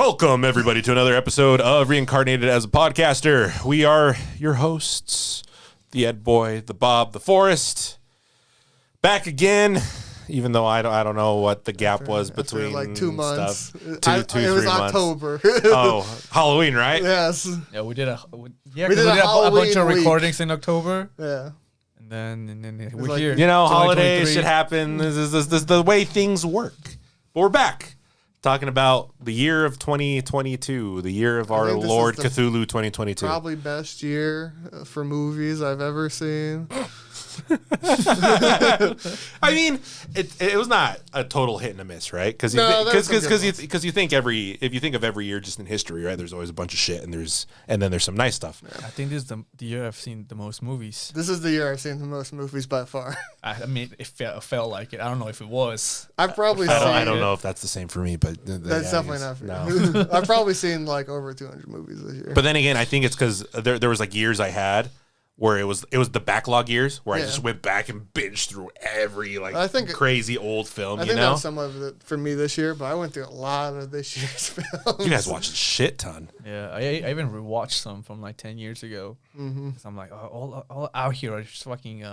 Welcome, everybody, to another episode of Reincarnated as a Podcaster. We are your hosts, the Ed Boy, the Bob, the Forrest. Back again, even though I don't know what the gap was between like 2 months. Stuff. It 3 was months. October. Oh, Halloween, right? Yes. Yeah, we did a Halloween bunch of week. recordings in October, Yeah. and then we're like, here. You know, holidays 2023. should happen. This is the way things work. But we're back. Talking about the year of 2022, the year of our think this Lord is the Cthulhu 2022. Probably best year for movies I've ever seen. I mean, it was not a total hit and a miss, right? Because No, there's some good ones. you think if you think of every year just in history, right? There's always a bunch of shit, and then there's some nice stuff. I think this is the year I've seen the most movies. This is the year I've seen the most movies by far. I mean, it felt like it. I don't know if it was. I've probably seen. I don't know if that's the same for me, but That's definitely not for no. you. I've probably seen like over 200 movies this year. But then again, I think it's because there was like years I had where it was the backlog years where I just went back and binged through every crazy old film. I think that was some of it for me this year, but I went through a lot of this year's films. You guys watched a shit ton. Yeah, I even rewatched some from like 10 years ago. Mm-hmm. I'm like, all out here are just fucking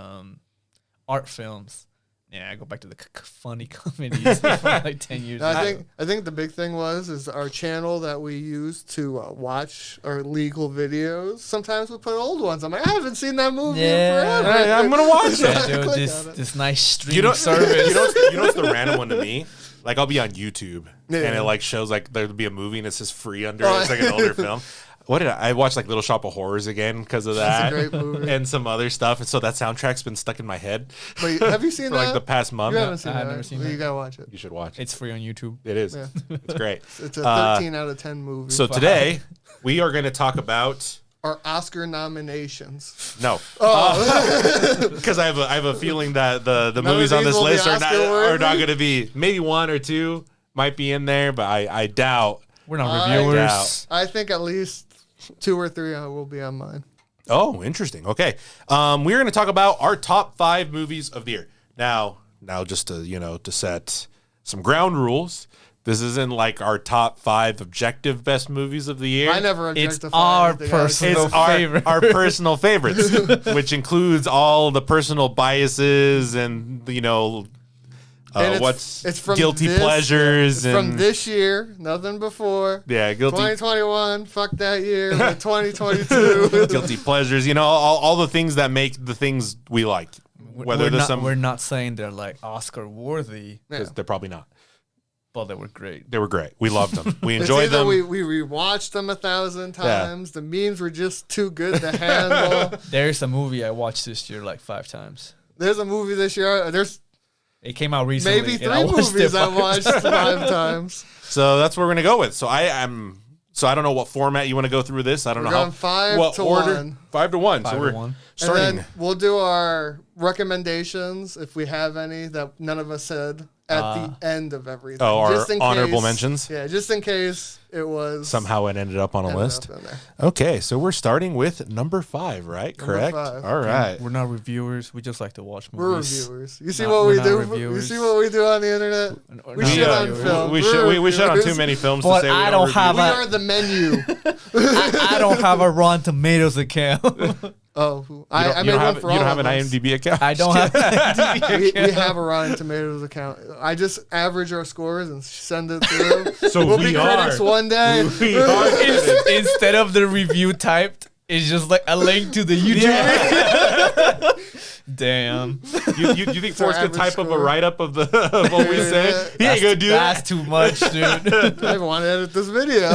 art films. Yeah, I go back to the funny comedies from like 10 years ago. I think the big thing is our channel that we use to watch our legal videos. Sometimes we put old ones. I'm like, I haven't seen that movie in forever. I'm gonna watch Yeah, it. dude, this nice streaming service. You know what's the random one to me? Like I'll be on YouTube and it like shows like there'll be a movie and it says free under it. It's like an older film. What did I watched like Little Shop of Horrors again because of that. That's a great movie. And some other stuff. And so that soundtrack's been stuck in my head. Wait, have you seen for that? like the past month? You haven't seen I've that. never seen Well, that. you gotta watch it. You should watch it. It's free on YouTube. It is. Yeah. It's great. It's a 13 out of 10 movie. So today we are going to talk about our Oscar nominations. no, Oh. because I have a feeling that the None movies of on these this will be list are not Oscar-worthy? going to be. Maybe one or two might be in there, but I doubt. We're not I reviewers. I think at least 2 or 3 will be on mine. Oh, interesting. Okay, we're going to talk about our top 5 movies of the year. Now, just to set some ground rules. This isn't like our top 5 objective best movies of the year. I never It's objectify our anything personal It's our, favorite. our personal favorites, which includes all the personal biases and And what's from guilty this- pleasures It's from and this year, nothing before. yeah, guilty 2021, fuck that year. We're 2022. guilty pleasures. All the things that make the things we like. Whether there's some, we're not saying they're like Oscar worthy, Yeah. they're probably not. but they were great. They were great. We loved them. We It's enjoyed either them. we rewatched them 1,000 times. The memes were just too good to handle. There's a movie I watched this year like 5 times. There's a movie this year. There's It came out recently. maybe and 3 movies I 5 watched 5 times. So that's what we're gonna go with. So I don't know what format you want to go through this. I don't We're know how. going 5 what to order? 1. 5 to 1. 5 So to we're 1. starting. And then we'll do our recommendations if we have any that none of us said at the end of everything. Oh, our Just in honorable case- mentions? Yeah, just in case it was Somehow it ended up on a ended list. up in there. Okay, so we're starting with number 5, right? Number Correct. 5. All right. We're not reviewers. We just like to watch We're movies. reviewers. You see Not- what we're we not do? You reviewers. see what we do on the internet? We're We not shit on reviewers. film. We We're shit on too reviewers. many films But to say we I don't don't have We review. are the menu. I don't have a Rotten Tomatoes account. Oh, You I don't made one have, for you all don't have of an us. IMDb account? I don't have. We have a Rotten Tomatoes account. I just average our scores and send it through. So we'll we be are. critics one day. We are. Instead of the review typed, it's just like a link to the YouTube. Damn. You think Forrest could average type up a score. write-up of what we say? He ain't gonna do That's that. too much, dude. I want to edit this video.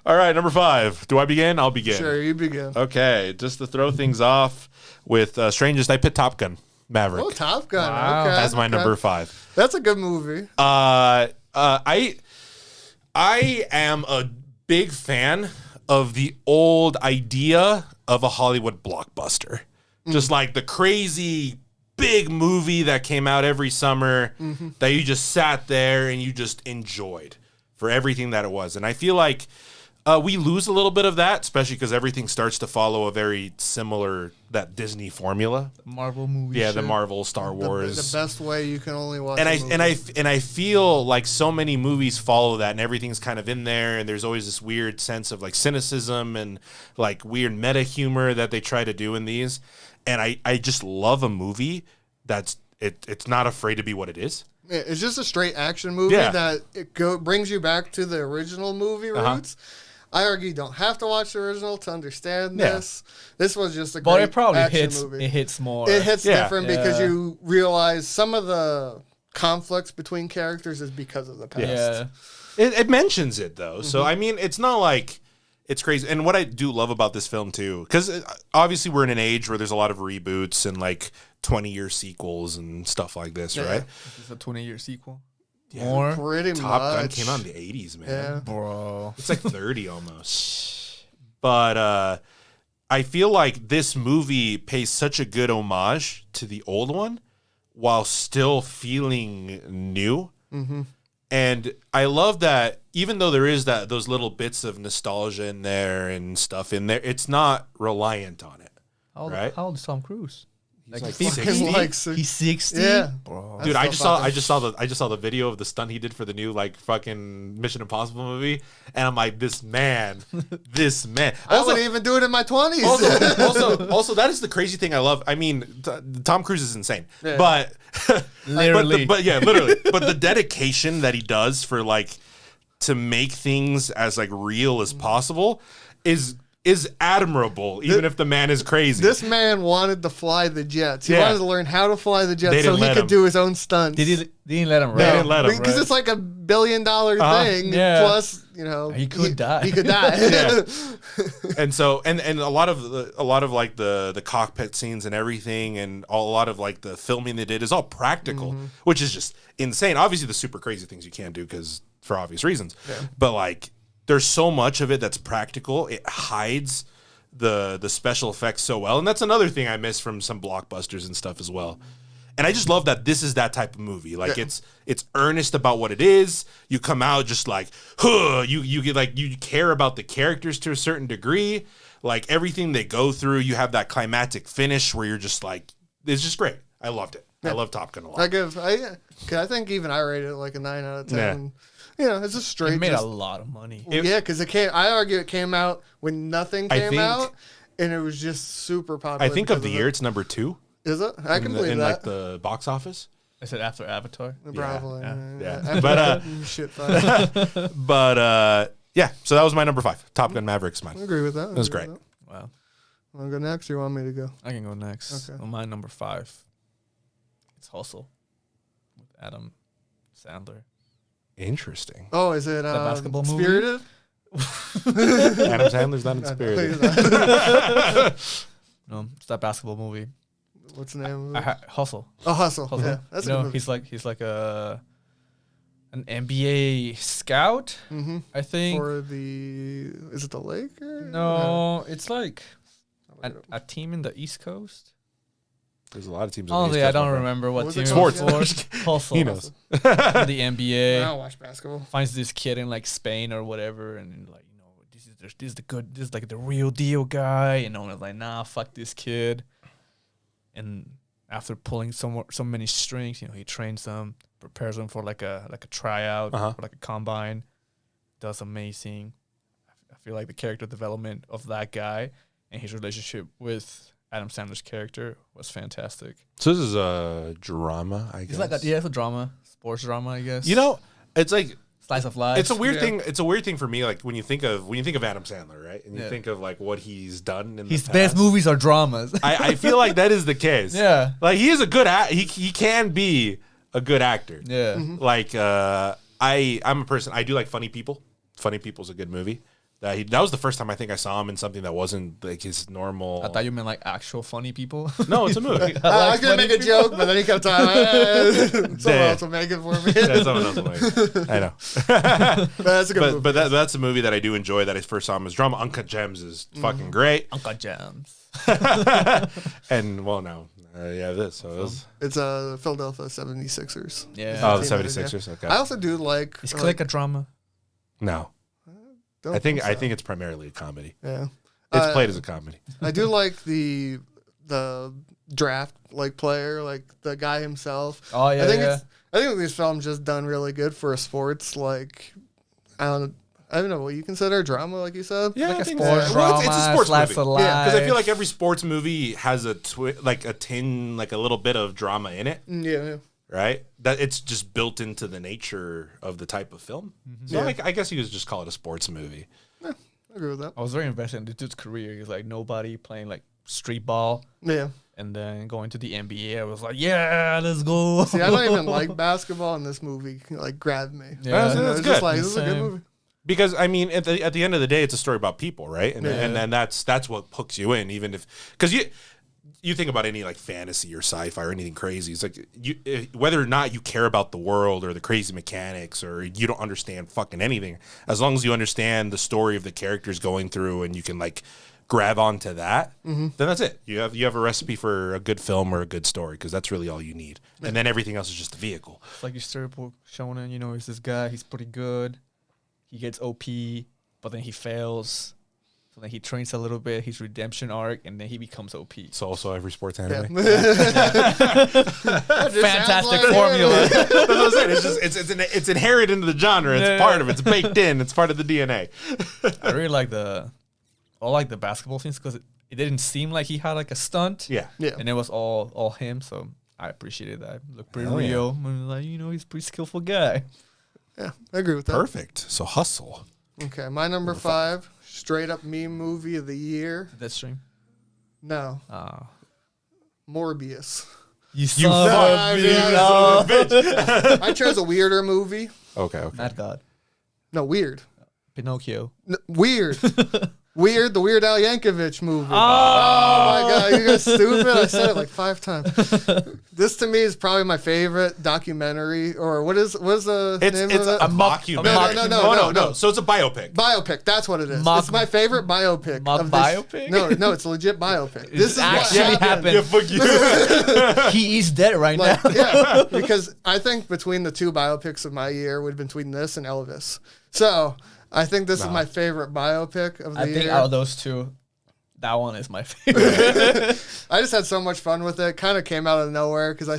All right, number 5. Do I begin? I'll begin. Sure, you begin. Okay, just to throw things off with Strangest, I put Top Gun Maverick Oh, Top Gun. Wow. Okay. as my okay. number 5. That's a good movie. I am a big fan of the old idea of a Hollywood blockbuster. Just like the crazy big movie that came out every summer that you just sat there and you just enjoyed for everything that it was. And I feel like We lose a little bit of that, especially because everything starts to follow a very similar that Disney formula. Marvel movie. Yeah, shit. the Marvel, Star The Wars. best way you can only watch. And a movie. I feel like so many movies follow that, and everything's kind of in there, and there's always this weird sense of like cynicism and like weird meta humor that they try to do in these. And I just love a movie that's it's not afraid to be what it is. Yeah, it's just a straight action movie that brings you back to the original movie roots. I argue you don't have to watch the original to understand this. This was just a great action movie. It hits more. It hits different because you realize some of the conflicts between characters is because of the past. Yeah. It mentions it though, so I mean, it's not like it's crazy. And what I do love about this film too, because obviously we're in an age where there's a lot of reboots and like 20-year sequels and stuff like this, right? Is this a 20-year sequel? Yeah, More? Pretty Top Gun much. came out in the 80s, man. Yeah. Bro. It's like 30 almost. But I feel like this movie pays such a good homage to the old one while still feeling new. Mm-hmm. And I love that even though there is those little bits of nostalgia in there and stuff in there, it's not reliant on it. Right? How old is Tom Cruise? He's like 50? 60. He's 60? Yeah. Bro. Dude, I just saw the video of the stunt he did for the new like fucking Mission Impossible movie, and I'm like, this man. I wouldn't even do it in my 20s. Also, that is the crazy thing I love. I mean, Tom Cruise is insane, Yeah. but Literally. but literally. But the dedication that he does for like to make things as like real as possible is admirable, even if the man is crazy. This man wanted to fly the jets. He Yeah. wanted to learn how to fly the They jets so didn't he let could him. do his own stunts. They didn't let him, right? They didn't let him, Because right? it's like $1 billion thing. Yeah. Plus, you know, He could die. He could die. Yeah. And so and a lot of like the cockpit scenes and everything, and a lot of like the filming they did is all practical, which is just insane. Obviously, the super crazy things you can't do because for obvious reasons. But like, there's so much of it that's practical. It hides the special effects so well, and that's another thing I miss from some blockbusters and stuff as well. And I just love that this is that type of movie. Like it's earnest about what it is. You come out just like, huh, you get like you care about the characters to a certain degree. Like everything they go through, you have that climactic finish where you're just like, it's just great. I loved it. I love Top Gun a lot. I think even I rated it like a 9 out of 10. You know, it's just straight. It made a lot of money. Because I argue it came out when nothing came think- out, and it was just super popular. I think of because the year it's number 2 Is it? I can believe in that. like the box office. I said after Avatar. Probably. Yeah. But Shit. Fine. yeah. So that was my number 5. Top Gun Maverick's mine. I agree with that. It was great. Wow. Want to go next, or you want me to go? I can go next. Okay. On my number 5, it's Hustle with Adam Sandler. Interesting. Oh, is it basketball movie? Spirited? Adam Sandler's not in Spirit. No, it's that basketball movie. What's the name of it? Hustle. Oh, Hustle. Hustle. Yeah, that's You a know, good movie. he's like an NBA scout, I think. For the... Is it the Lakers? No, it's like a team in the East Coast. There's a lot of teams. on the Honestly, East I Coast, my don't friend. remember what was team it it called? was for. Hustle. He knows. The I NBA don't watch basketball. finds this kid in like Spain or whatever, and like, you know, this is like the real deal guy, and no one's like, nah, fuck this kid. And after pulling so many strings, you know, he trains them, prepares them for like a tryout, or like a combine. Does amazing. I feel like the character development of that guy and his relationship with Adam Sandler's character was fantastic. So this is a drama, I guess. It's a drama, sports drama, I guess. You know, it's like slice of life. it's a weird thing. It's a weird thing for me. Like when you think of Adam Sandler, right, and you think of like what he's done in His the best past. movies are dramas. I feel like that is the case. Yeah. like he is a good he can be a good actor. Yeah. Like I'm a person. I do like Funny People. Funny People's a good movie. That was the first time I think I saw him in something that wasn't like his normal. I thought you meant like actual funny people. No, it's a movie. I was going to make a joke, but then he kept on. Someone else will make it for me. Yeah, someone else will make it. I know. But that's a good movie. But that's a movie that I do enjoy that I first saw him as drama. Uncut Gems is fucking great. Uncle Jams. And well, no. This. So it was, It's Philadelphia 76ers. Yeah. oh, the Team that 76ers. is, Okay. I also do like... Is Click a drama? No. I think it's primarily a comedy. Yeah. It's played as a comedy. I do like the draft player, like the guy himself. Oh yeah, I think this film's just done really good for a sports I don't know what you consider drama, like you said. Yeah, like I a think sports so. drama. Well, it's a sports movie. Yeah, because I feel like every sports movie has a tin, like a little bit of drama in it. Yeah. Right? That it's just built into the nature of the type of film. Mm-hmm. So I guess you could just call it a sports movie. Yeah, I agree with that. I was very invested in the dude's career. He's like nobody playing like street ball. Yeah. And then going to the NBA, I was like, yeah, let's go. See, I don't even like basketball, and this movie grabbed me. Yeah, that's good. Just this is a good movie. Because I mean, at the end of the day, it's a story about people, right? And then that's what hooks you in, even if because you think about any like fantasy or sci-fi or anything crazy. It's like whether or not you care about the world or the crazy mechanics or you don't understand fucking anything, as long as you understand the story of the characters going through and you can like grab onto that, then that's it. You have a recipe for a good film or a good story because that's really all you need. And then everything else is just a vehicle. It's like your storybook shonen, he's this guy, he's pretty good. He gets OP, but then he fails. So then he trains a little bit, his redemption arc, and then he becomes OP. So also every sports anime. Fantastic formula. That's what I'm saying. It's inherent into the genre. It's part of it. It's baked in. It's part of the DNA. I really like the basketball scenes because it didn't seem like he had like a stunt. Yeah. And it was all him. So I appreciated that. It looked pretty real. Yeah. He's a pretty skillful guy. Yeah, I agree with that. Perfect. So hustle. Okay, my number 5, straight up meme movie of the year. That stream? No. Morbius. You son of a bitch. I chose a weirder movie. Okay. Mad God. No, weird. Pinocchio. Weird. Weird, the Weird Al Yankovic movie. Oh my God, you guys stupid. I said it like 5 times. This to me is probably my favorite documentary, or what is the name of it? A mockumentary. No. So it's a biopic. Biopic, that's what it is. It's my favorite biopic. Biopic? No, it's a legit biopic. This actually happened. Yeah, fuck you. He's dead right now. Yeah, because I think between the 2 biopics of my year would have been between this and Elvis. So I think this is my favorite biopic of the year. I think out of those 2, that one is my favorite. I just had so much fun with it. Kind of came out of nowhere because I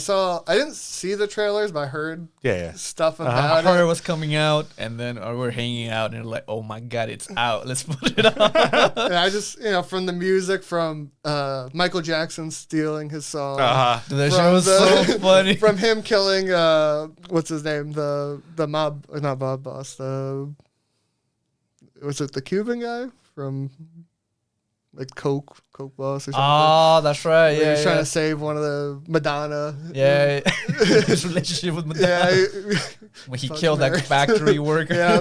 didn't see the trailers, but I heard stuff about it. I heard it was coming out, and then we're hanging out, and like, oh my God, it's out. Let's put it on. And I just, from the music, from Michael Jackson stealing his song. That show was so funny. From him killing, what's his name? The mob, not mob boss, was it the Cuban guy from like Coke boss or something? Oh, that's right. Yeah, he's trying to save one of the Madonna. Yeah, his relationship with Madonna. Yeah, when he killed that factory worker. Yeah,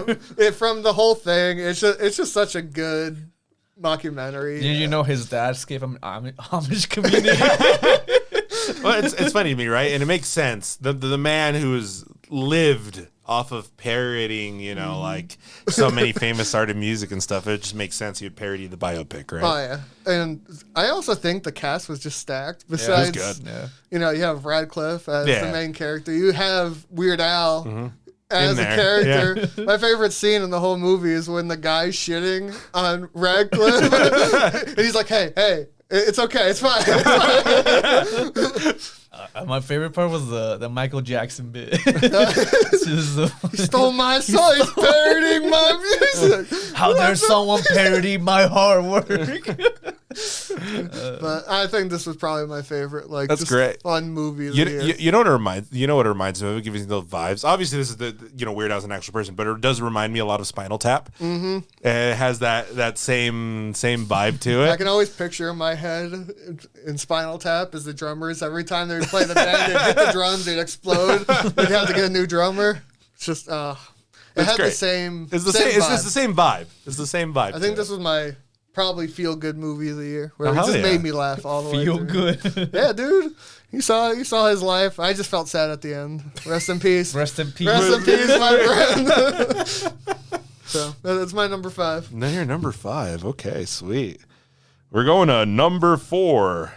from the whole thing, it's just such a good mockumentary. Did you know his dad gave him an Amish community? Well, it's funny to me, right? And it makes sense. The man who's lived off of parodying, like so many famous art and music and stuff, it just makes sense he would parody the biopic, right? Oh yeah, and I also think the cast was just stacked. Besides, it was good. Yeah. You have Radcliffe as the main character. You have Weird Al as a character. Yeah. My favorite scene in the whole movie is when the guy's shitting on Radcliffe, and he's like, "Hey, it's okay, it's fine." My favorite part was the Michael Jackson bit. He stole my song. He's parodying my music. How dare someone parody my hard work? But I think this was probably my favorite. That's great. Fun movie. You know what it reminds? You know what it reminds me of? It gives me those vibes. Obviously, this is the Weird Al's an actual person, but it does remind me a lot of Spinal Tap. Mm-hmm. It has that same vibe to it. I can always picture in my head in Spinal Tap as the drummers. Every time they would play the band, they'd hit the drums, they'd explode. They'd have to get a new drummer. It's just it had great. the same. It's the same. It's the same vibe. It's the same vibe. I think this was my probably feel good movie of the year, where it just made me laugh all the way through. Feel good. Yeah, dude. You saw his life. I just felt sad at the end. Rest in peace. Rest in peace. Rest in peace, my friend. So that's my number 5. Now you're number 5. Okay, sweet. We're going to number 4.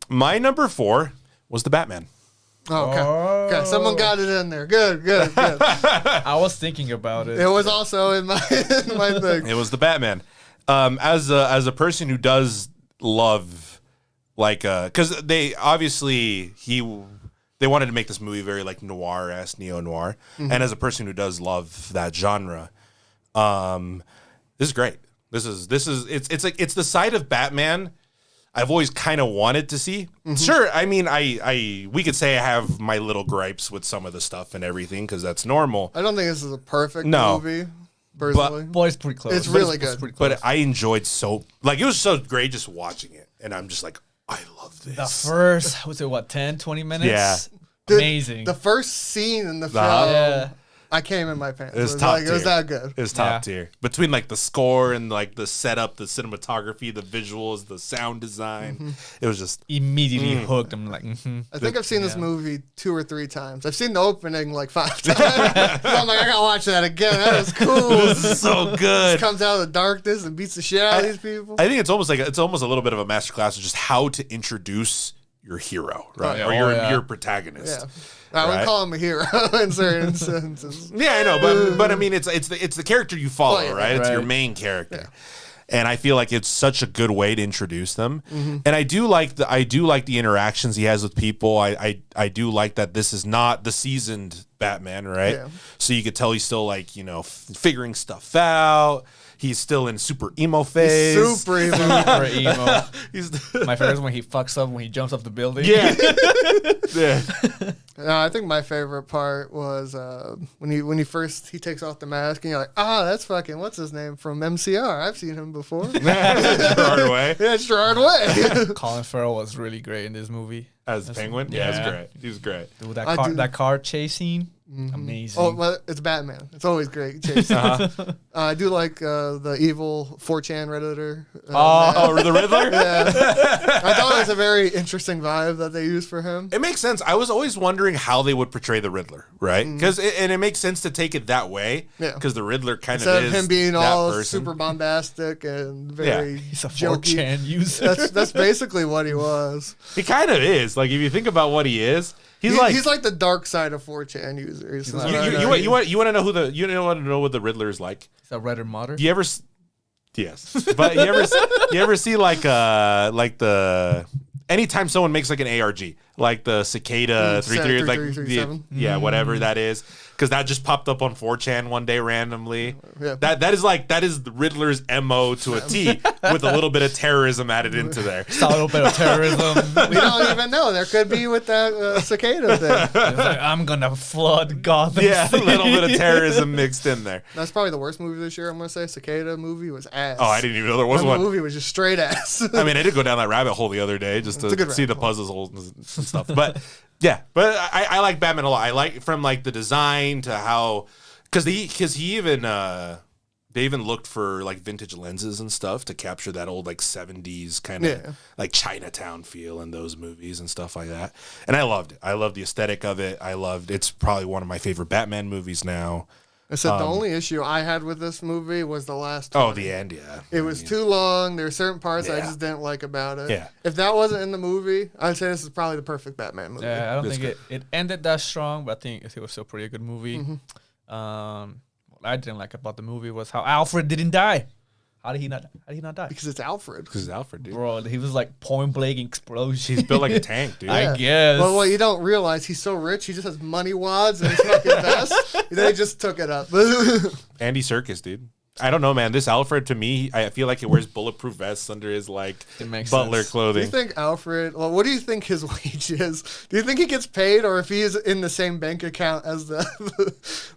My number 4 was the Batman. Oh, okay. Okay, someone got it in there. Good. I was thinking about it. It was also in my thing. It was the Batman. As a person who does love, like, because they obviously they wanted to make this movie very like noir-esque, neo-noir, and as a person who does love that genre, this is great. It's the side of Batman I've always kind of wanted to see. Sure, I mean, we could say I have my little gripes with some of the stuff and everything because that's normal. I don't think this is a perfect movie, personally. But it's pretty close. It's really good. But I enjoyed it was so great just watching it, and I'm just like, I love this. The first, was it 10, 20 minutes? Yeah. Amazing. The first scene in the film. Yeah. I came in my pants. It was top tier. It was that good. It was top tier. Between like the score and like the setup, the cinematography, the visuals, the sound design, it was just immediately hooked. I'm like, I think I've seen this movie 2 or 3 times. I've seen the opening like 5 times. So I'm like, I gotta watch that again. That was cool. This is so good. Just comes out of the darkness and beats the shit out of these people. I think it's almost a little bit of a masterclass of just how to introduce your hero, right? Or your protagonist. Yeah. I wouldn't call him a hero in certain senses. Yeah, I know, but I mean, it's the character you follow, right? It's your main character, and I feel like it's such a good way to introduce them. And I do like the interactions he has with people. I do like that this is not the seasoned Batman, right? Yeah. So you could tell he's still like figuring stuff out. He's still in super emo phase. Super emo. My favorite is when he fucks up when he jumps off the building. Yeah. Yeah. I think my favorite part was when he takes off the mask and you're like, that's fucking what's his name from MCR. I've seen him before. Gerard Way. Yeah, Gerard Way. Colin Farrell was really great in this movie as Penguin. Yeah, that's great. He was great. Dude, that car chase scene. Amazing. Oh, well, it's Batman. It's always great. I do like the evil 4chan Redditor. The Riddler? Yeah. I thought it was a very interesting vibe that they used for him. It makes sense. I was always wondering how they would portray the Riddler, right? Because it makes sense to take it that way. Yeah. Because the Riddler kind Instead of is him being all person. super bombastic and very he's a jokey. 4chan user. That's basically what he was. He kind of is. Like if you think about what he is. He's like the dark side of 4chan users. You want to know what the Riddler is like? Is that Redder Motter? You ever? Yes, but you ever see like the anytime someone makes like an ARG, like the Cicada 3337, whatever that is, because that just popped up on 4chan one day randomly. Yeah. That is the Riddler's MO to a T with a little bit of terrorism added into there. Just a little bit of terrorism. We don't even know. There could be with that Cicada thing. It's like, I'm gonna flood Gotham. Yeah, a little bit of terrorism mixed in there. That's probably the worst movie this year. I'm gonna say Cicada movie was ass. Oh, I didn't even know there was one. The movie was just straight ass. I mean, I did go down that rabbit hole the other day just to see the puzzles and stuff, but. Yeah, but I like Batman a lot. I like from like the design to how, because he even they even looked for like vintage lenses and stuff to capture that old like 70s kind of like Chinatown feel in those movies and stuff like that. And I loved it. I loved the aesthetic of it. It's probably one of my favorite Batman movies now. I said the only issue I had with this movie was the last 20. Oh, the end, yeah. It was too long. There were certain parts I just didn't like about it. Yeah. If that wasn't in the movie, I'd say this is probably the perfect Batman movie. Yeah, I don't think it ended that strong, but I think it was still pretty a good movie. What I didn't like about the movie was how Alfred didn't die. How did he not die? Because it's Alfred. Because it's Alfred, dude. Bro, he was like point blank explosion. He's built like a tank, dude. I guess. Well, what you don't realize, he's so rich, he just has money wads and his fucking vest. They just took it up. Andy Serkis, dude. I don't know, man. This Alfred, to me, I feel like he wears bulletproof vests under his like butler clothing. Do you think Alfred? Well, what do you think his wage is? Do you think he gets paid, or if he is in the same bank account as the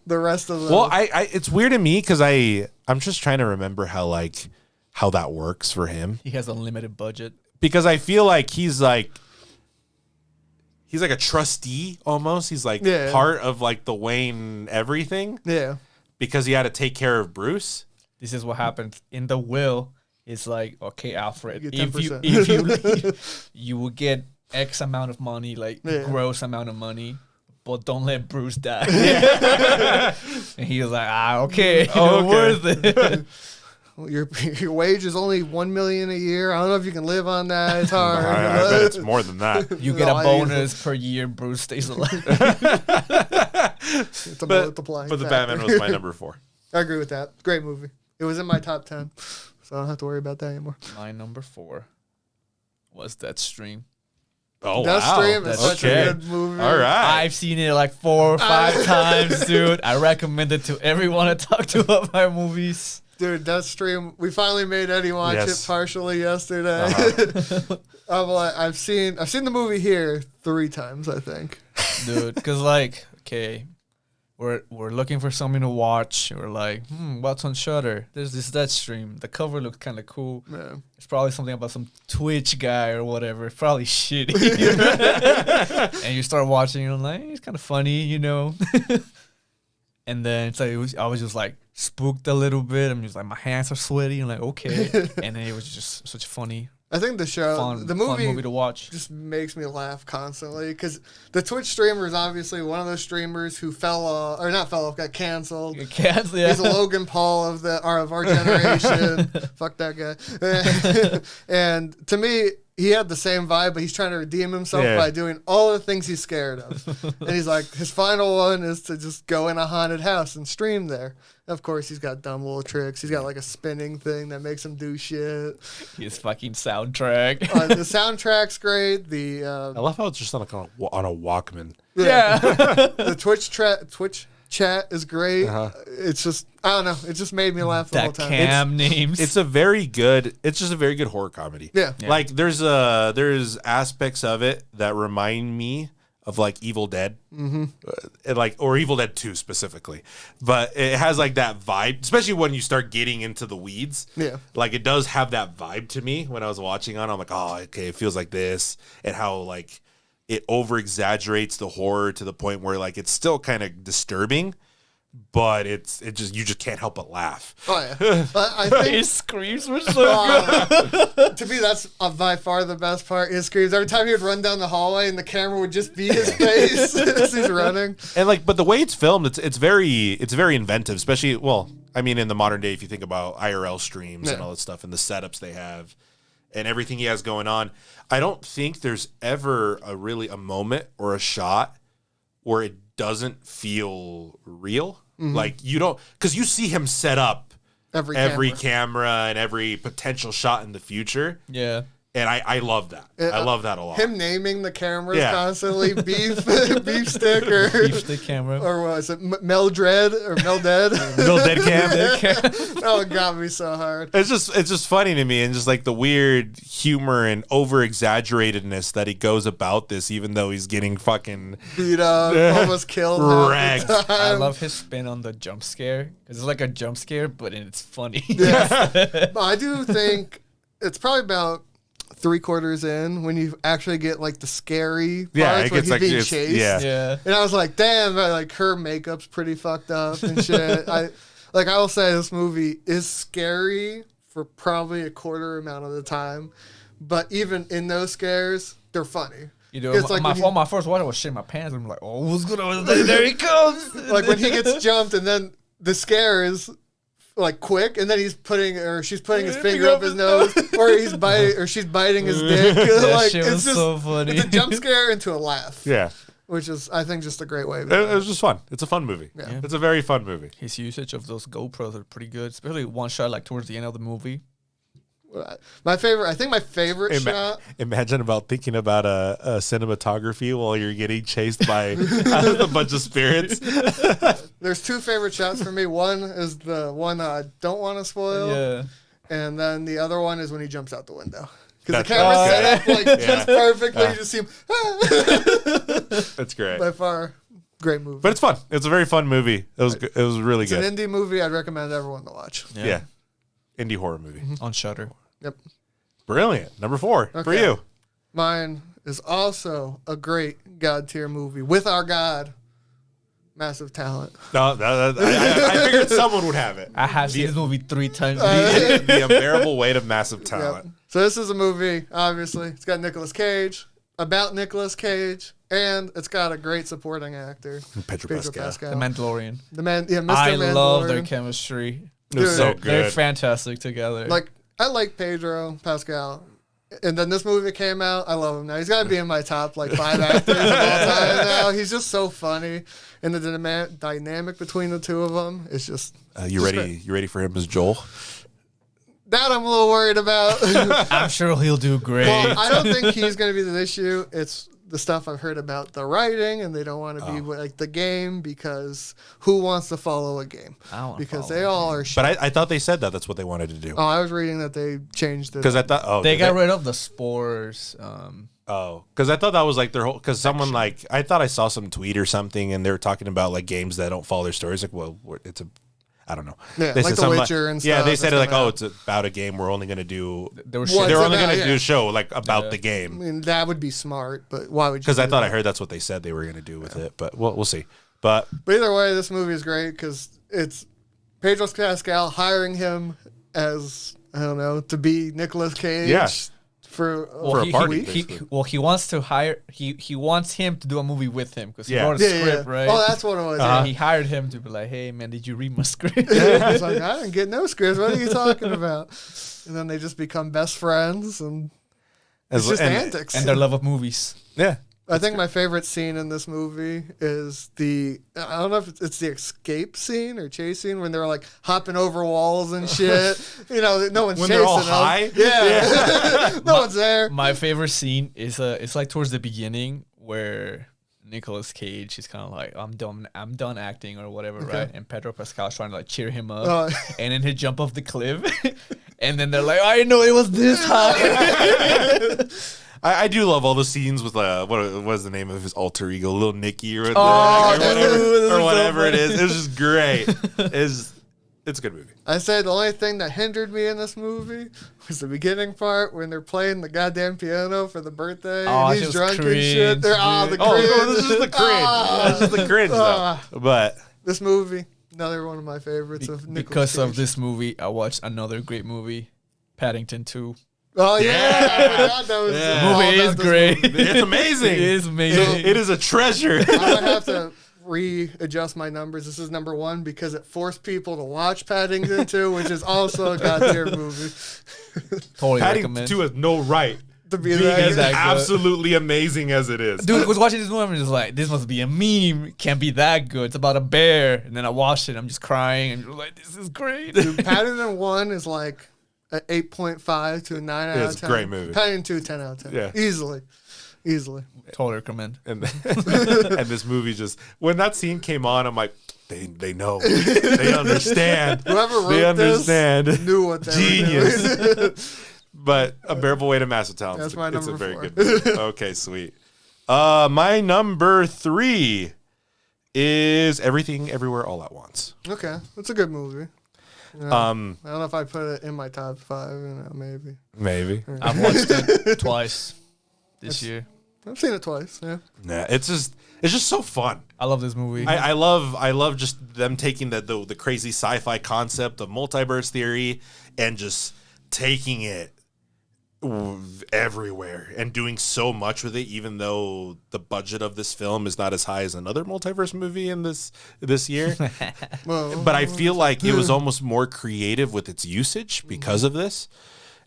rest of the? Well, it's weird to me because I'm just trying to remember how that works for him. He has a limited budget because I feel like he's like a trustee almost. He's like part of like the Wayne everything. Yeah. Because he had to take care of Bruce. This is what happens in the will. It's like, okay, Alfred, if you leave, you will get X amount of money, like gross amount of money, but don't let Bruce die. And he was like, okay, worth it. your wage is only $1 million a year. I don't know if you can live on that. It's hard. I bet it's more than that. You get a bonus per year Bruce stays alive. It's a multiplying But the factor. Batman was my number 4. I agree with that. Great movie. It was in my top 10, so I don't have to worry about that anymore. My number 4 was Deathstream. Oh, Deathstream wow. is such a good movie. All right. I've seen it like 4 or 5 times, dude. I recommend it to everyone I talk to about my movies. Dude, Deathstream. We finally made Eddie watch it partially yesterday. I'm like, I've seen the movie here 3 times, I think. Dude, because like, okay, we're looking for something to watch. We're like, what's on Shudder? There's this Deathstream. The cover looks kind of cool. Yeah. It's probably something about some Twitch guy or whatever. It's probably shitty. And you start watching, and I'm like, it's kind of funny, you know. And then it's like I was just like spooked a little bit. I'm just like, my hands are sweaty. I'm like, okay. And then it was just such funny. I think the Fun movie to watch. Just makes me laugh constantly because the Twitch streamer is obviously one of those streamers who got canceled. Yeah. He's a Logan Paul of our generation. Fuck that guy. And to me, he had the same vibe, but he's trying to redeem himself by doing all the things he's scared of. And he's like, his final one is to just go in a haunted house and stream there. Of course, he's got dumb little tricks. He's got like a spinning thing that makes him do shit. His fucking soundtrack. The soundtrack's great. I love how it's just on a Walkman. Yeah. The Twitch chat is great. It's just, I don't know. It just made me laugh the whole time. Cam names. It's just a very good horror comedy. Yeah. Like there's aspects of it that remind me of like Evil Dead, or Evil Dead 2 specifically. But it has like that vibe, especially when you start getting into the weeds. Yeah. Like it does have that vibe to me when I was watching on. I'm like, oh, okay, it feels like this, and how like it over exaggerates the horror to the point where like it's still kind of disturbing, but you just can't help but laugh. Oh yeah, I think his screams were so good. To me, that's by far the best part. His screams every time he would run down the hallway, and the camera would just be his face as he's running. And like, but the way it's filmed, it's very inventive. Especially, in the modern day, if you think about IRL streams and all that stuff, and the setups they have, and everything he has going on, I don't think there's ever a moment or a shot where it doesn't feel real. Like you don't, because you see him set up every camera and every potential shot in the future. Yeah. And I love that. I love that a lot. Him naming the cameras constantly, beef stick or beef stick camera, or what is it, Meldred or Melded? Melded cam. Oh, it got me so hard. It's just funny to me, and just like the weird humor and over exaggeratedness that he goes about this, even though he's getting fucking beat up, almost killed. Ragged. I love his spin on the jump scare because it's like a jump scare, but it's funny. Yeah, I do think it's probably about 3/4 in when you actually get like the scary parts when he's being chased. Yeah. And I was like, damn, like her makeup's pretty fucked up and shit. I will say this movie is scary for probably a quarter amount of the time, but even in those scares, they're funny. You know, my first watch, I was shitting my pants. I'm like, oh, what's going on? There he comes. Like when he gets jumped, and then the scare is like quick, and then she's putting his finger up his nose, or she's biting his dick. Like shit was so funny. It's a jump scare into a laugh. Yeah. Which is, I think, just a great way. It was just fun. It's a fun movie. Yeah. It's a very fun movie. His usage of those GoPros are pretty good, especially one shot like towards the end of the movie. My favorite shot. Imagine about thinking about a cinematography while you're getting chased by a bunch of spirits. There's 2 favorite shots for me. One is the one that I don't want to spoil. Yeah. And then the other one is when he jumps out the window. Because the camera's set up like just perfectly. You just see him. That's great. By far, great movie. But it's fun. It's a very fun movie. It was really good. It's an indie movie I'd recommend everyone to watch. Yeah. Indie horror movie. On Shudder. Yep. Brilliant. Number 4 for you. Mine is also a great God tier movie with our God. Massive Talent. No, I figured someone would have it. I have seen this movie 3 times. The unbearable weight of Massive Talent. Yep. So this is a movie, obviously. It's got Nicolas Cage, about Nicolas Cage, and it's got a great supporting actor. Pedro Pascal. The Mandalorian. The man, yeah, Mr. I Mandalorian. love their chemistry. It was so good. They're fantastic together. Like, I like Pedro Pascal. And then this movie came out. I love him now. He's got to be in my top, 5 actors of all time now. He's just so funny. And the dynamic between the two of them is just... You ready for him as Joel? That I'm a little worried about. I'm sure he'll do great. Well, I don't think he's going to be the issue. It's the stuff I've heard about the writing, and they don't want to be like the game because who wants to follow a game? Because they all are shit. But I thought they said that's what they wanted to do. Oh, I was reading that they changed it. Because I thought they got rid of the spores. Because I thought that was like their whole. Because someone I thought I saw some tweet or something, and they were talking about like games that don't follow their stories. Like, well, it's a. I don't know. Yeah, they like The Witcher and stuff. Yeah, they said it like, it's about a game. We're only going to do. They're only going to do a show like about the game. I mean, that would be smart, but why would you? Because I thought I heard that's what they said they were going to do with it, but we'll see. But either way, this movie is great because it's Pedro Pascal hiring him as to be Nicolas Cage. Yeah. For a party. He wants to hire. He wants him to do a movie with him because he wrote a script, right? Oh, that's what it was. And he hired him to be like, "Hey, man, did you read my script?" I was like, "I didn't get no scripts. What are you talking about?" And then they just become best friends, and it's just antics. And their love of movies. Yeah. I think my favorite scene in this movie is I don't know if it's the escape scene or chase scene when they're like hopping over walls and shit. No one's when chasing they're all them. high. Yeah. No one's there. My favorite scene is it's like towards the beginning where Nicolas Cage is kind of like, I'm done acting or whatever, right? And Pedro Pascal's trying to like cheer him up, and then he jump off the cliff, and then they're like, I know it was this high. I do love all the scenes with what was the name of his alter ego, Little Nicky or whatever it is. It was just great. It's a good movie. I said the only thing that hindered me in this movie was the beginning part when they're playing the goddamn piano for the birthday and he's drunk and shit. They're the cringe. This is the cringe. This is the cringe though. But this movie, another one of my favorites of Nicolas Because Cage. of this movie, I watched another great movie, Paddington 2. Oh yeah, the movie is great. It's amazing. It is amazing. So it is a treasure. I would have to readjust my numbers. This is number 1 because it forced people to watch Paddington 2, which is also a goddamn movie. Totally Paddington recommend. 2 has no right to be being as absolutely amazing as it is. Dude, I was watching this movie and just like, this must be a meme. Can't be that good. It's about a bear. And then I watched it. I'm just crying and just like, this is great. Dude, Paddington 1 is like an 8.5 to a 9 out of 10. It's a great movie. Paddington 2, 10 out of 10. Yeah. Easily. Totally recommend. And this movie just, when that scene came on, I'm like, they know. They understand. Whoever wrote this knew what they Genius. were doing. But Unbearable Weight of Massive Talent. That's my number 4. It's a very good movie. Okay, sweet. My number 3 is Everything Everywhere All at Once. Okay, that's a good movie. Yeah. I don't know if I put it in my top 5. Maybe. I've watched it twice this year. I've seen it twice. Yeah. Nah, it's just so fun. I love this movie. I love just them taking the crazy sci-fi concept of multiverse theory and just taking it everywhere and doing so much with it, even though the budget of this film is not as high as another multiverse movie in this year. But I feel like it was almost more creative with its usage because of this.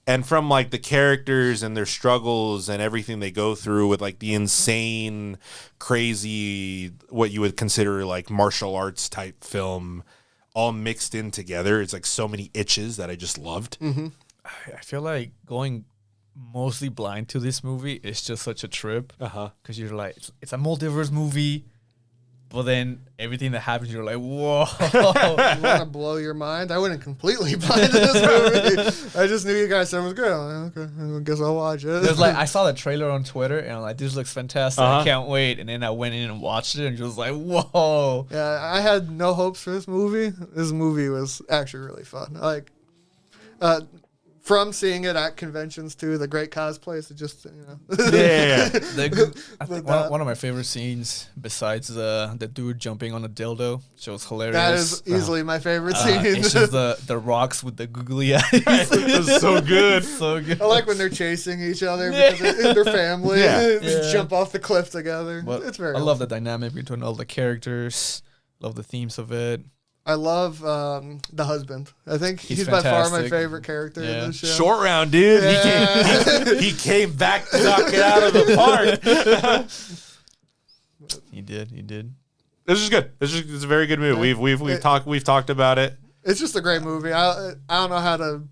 And from like the characters and their struggles and everything they go through with like the insane, crazy, what you would consider like martial arts type film all mixed in together. It's like so many itches that I just loved. Mm-hmm. I feel like going mostly blind to this movie is just such a trip. Because you're like, it's a multiverse movie. But then everything that happens, you're like, whoa. You want to blow your mind? I wouldn't completely blind to this movie. I just knew you guys said it was good. I'm like, okay, I guess I'll watch it. There's like, I saw the trailer on Twitter, and I'm like, this looks fantastic. I can't wait. And then I went in and watched it, and just like, whoa. Yeah, I had no hopes for this movie. This movie was actually really fun. Like, from seeing it at conventions too, the great cosplays, it just Yeah. I think one of my favorite scenes, besides the dude jumping on a dildo, which was hilarious. That is easily my favorite scene. It's just the rocks with the googly eyes. It was so good. So good. I like when they're chasing each other because they're family. Just jump off the cliff together. But it's very. I love the dynamic between all the characters. Love the themes of it. I love the husband. I think he's by far my favorite character in this show. Short round, dude. Yeah. He came back to knock it out of the park. He did. This is good. It's a very good movie. We've talked about it. It's just a great movie. I don't know how to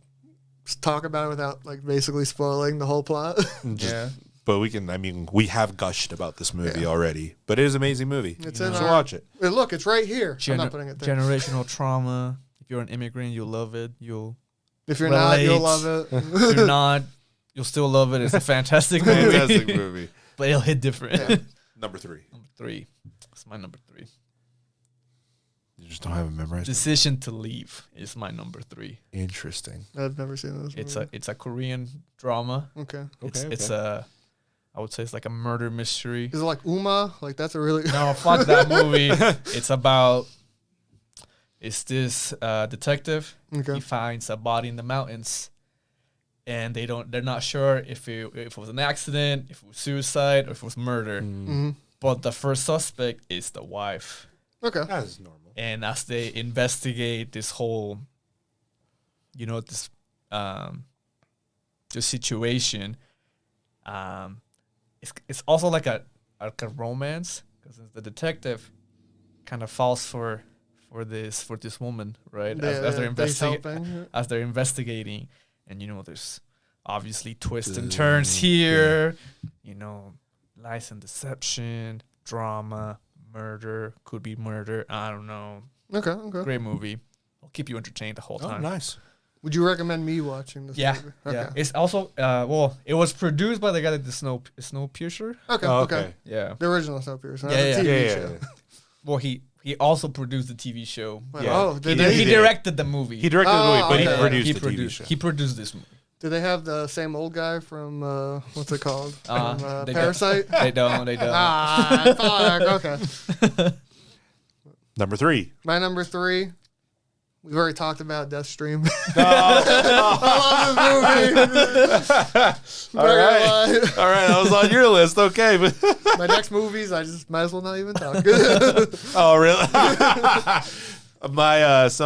talk about it without like basically spoiling the whole plot. But we have gushed about this movie already. But it is an amazing movie. Watch it. Look, it's right here. I'm not putting it there. Generational trauma. If you're an immigrant, you'll love it. If you're not, you'll love it. If you're not, you'll still love it. It's a fantastic movie. But it'll hit different. Yeah. Number 3. That's my number 3. You just don't have it memorized. Decision to Leave is my number 3. Interesting. I've never seen this movie. It's a Korean drama. Okay. It's I would say it's like a murder mystery. Is it like Uma? Like that's a really No, fuck that movie. It's this detective. Okay. He finds a body in the mountains, and they're not sure if it was an accident, if it was suicide, or if it was murder. Mm-hmm. But the first suspect is the wife. Okay. That's normal. And as they investigate this whole, this situation, it's also like a romance, because the detective kind of falls for this woman, right? As they're investigating, and there's obviously twists and turns here, lies and deception, drama, murder, could be murder, I don't know. Okay. Great movie. Will keep you entertained the whole time. Oh, nice. Would you recommend me watching this movie? Okay. Yeah. It's also it was produced by the guy that did Snowpiercer. Okay. Yeah. The original Snowpiercer. Yeah. The TV show. Well, he also produced the TV show. Oh, he directed the movie. He directed the movie, but okay. he produced the TV show. He produced this movie. Do they have the same old guy from what's it called? They Parasite? They don't. Fuck. Okay. Number 3. My number 3. We've already talked about Deathstream. I love this movie. All right. I was on your list. Okay. My next movies, I just might as well not even talk. Oh, really?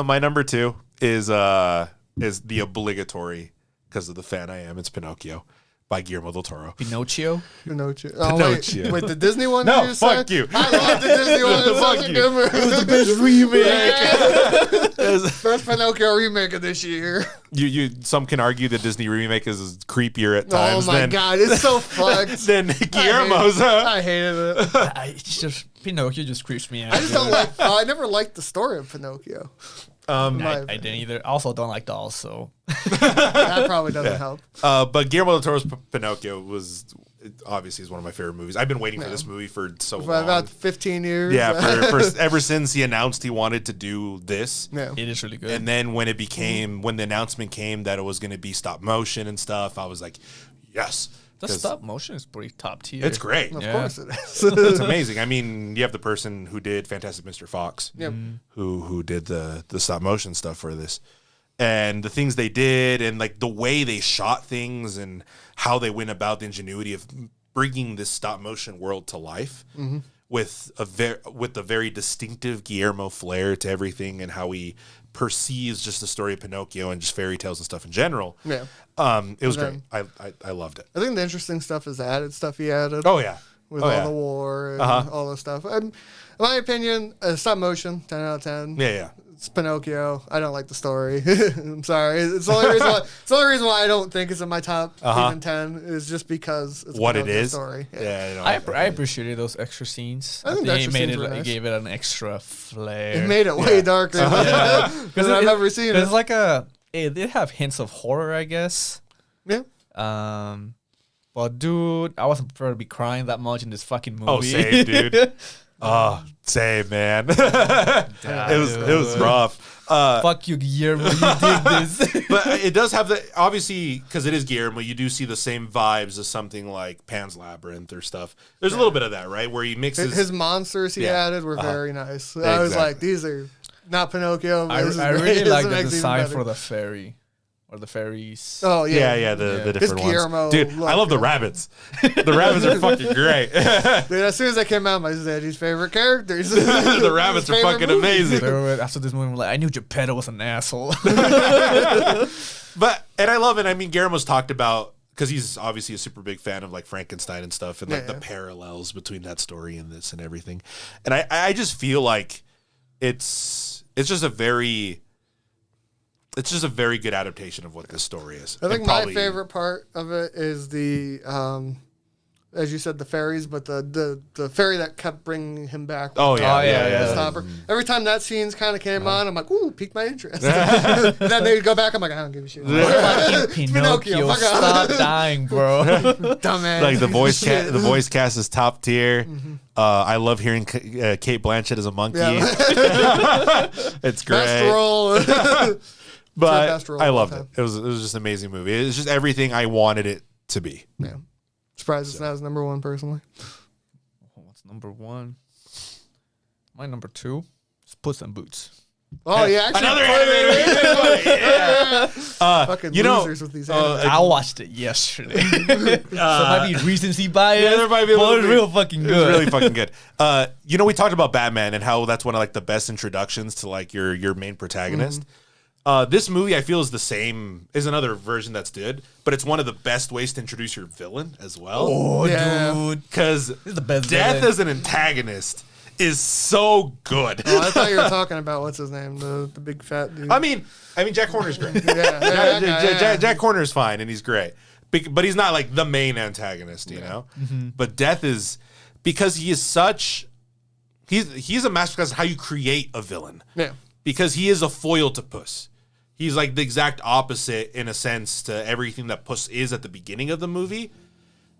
My number 2 is the obligatory, because of the fan I am. It's Pinocchio by Guillermo del Toro. Pinocchio. Oh, wait, the Disney one? No, fuck you. I love the Disney one. It's such a good movie. It was the best remake. Best Pinocchio remake of this year. Some can argue the Disney remake is creepier at times. Oh my god, it's so fucked. Than Guillermo's. I hated it. Pinocchio just creeps me out. I just don't like. I never liked the story of Pinocchio. I didn't either. Also, don't like dolls, so that probably doesn't help. But Guillermo del Toro's Pinocchio was obviously one of my favorite movies. I've been waiting for this movie for so long. About 15 years. Yeah, ever since he announced he wanted to do this. Yeah. It is really good. And then when the announcement came that it was going to be stop motion and stuff, I was like, yes. The stop motion is pretty top tier. It's great. Of course it is. It's amazing. I mean, you have the person who did Fantastic Mr. Fox, who did the stop motion stuff for this, and the things they did, and like the way they shot things, and how they went about the ingenuity of bringing this stop motion world to life with a very distinctive Guillermo flair to everything, and how he perceives just the story of Pinocchio and just fairy tales and stuff in general. Yeah. It was great. I loved it. I think the interesting stuff is the added stuff he added. Oh yeah. With the war and all this stuff. And in my opinion, stop motion, 10 out of 10. Yeah. It's Pinocchio. I don't like the story. I'm sorry. It's the only reason why I don't think it's in my top even 10 is just because it's what Pinocchio it is. Story. Yeah. I appreciated those extra scenes. I think it gave it an extra flair. It made it way darker than I've ever seen it. It's like it did have hints of horror, I guess. Yeah. But dude, I wasn't prepared to be crying that much in this fucking movie. Oh, same, dude. Same, man. It was rough. Fuck you, Guillermo. You did this. But it does have obviously, because it is Guillermo, you do see the same vibes as something like Pan's Labyrinth or stuff. There's a little bit of that, right? Where he mixes. His monsters he added were very nice. I was like, these are not Pinocchio. I really like the design for the fairy. or the fairies. Oh yeah, the His different Guillermo ones. Dude, I love the rabbits. The rabbits are fucking great. Dude, as soon as I came out, my daddy's favorite characters. The rabbits are fucking amazing. After this movie, I'm like, I knew Geppetto was an asshole. And I love it. I mean, Guillermo's talked about, because he's obviously a super big fan of like Frankenstein and stuff, and like the parallels between that story and this and everything. And I just feel like it's just a very good adaptation of what this story is. I think my favorite part of it is the, as you said, the fairies, but the fairy that kept bringing him back. Oh yeah. Stopper. Every time that scene's kind of came on, I'm like, ooh, piqued my interest. And then they go back, I'm like, I don't give a shit. Pinocchio, stop dying, bro. Dumbass. Like the voice cast is top tier. I love hearing Kate Blanchett as a monkey. Yeah. It's great. Best role. But I loved it. It was just an amazing movie. It was just everything I wanted it to be. Yeah. Surprised it's not as number one, personally. What's number one? My number two is Puss in Boots. Oh, yeah. Actually, another animated movie. Fucking losers with these animated. I watched it yesterday. So it might be recency bias. Yeah, there might be a little it's real fucking good. It's really fucking good. We talked about Batman and how that's one of like the best introductions to like your main protagonist. This movie I feel is another version that's good, but it's one of the best ways to introduce your villain as well. Oh, dude. Because the best Death villain. as an antagonist is so good. Oh, I thought you were talking about what's his name, the big fat dude. I mean Jack Horner's great. Jack Horner's fine and he's great, but he's not like the main antagonist, you know. But Death is, because he is such. He's a masterclass in how you create a villain. Yeah. Because he is a foil to Puss. He's like the exact opposite in a sense to everything that Puss is at the beginning of the movie,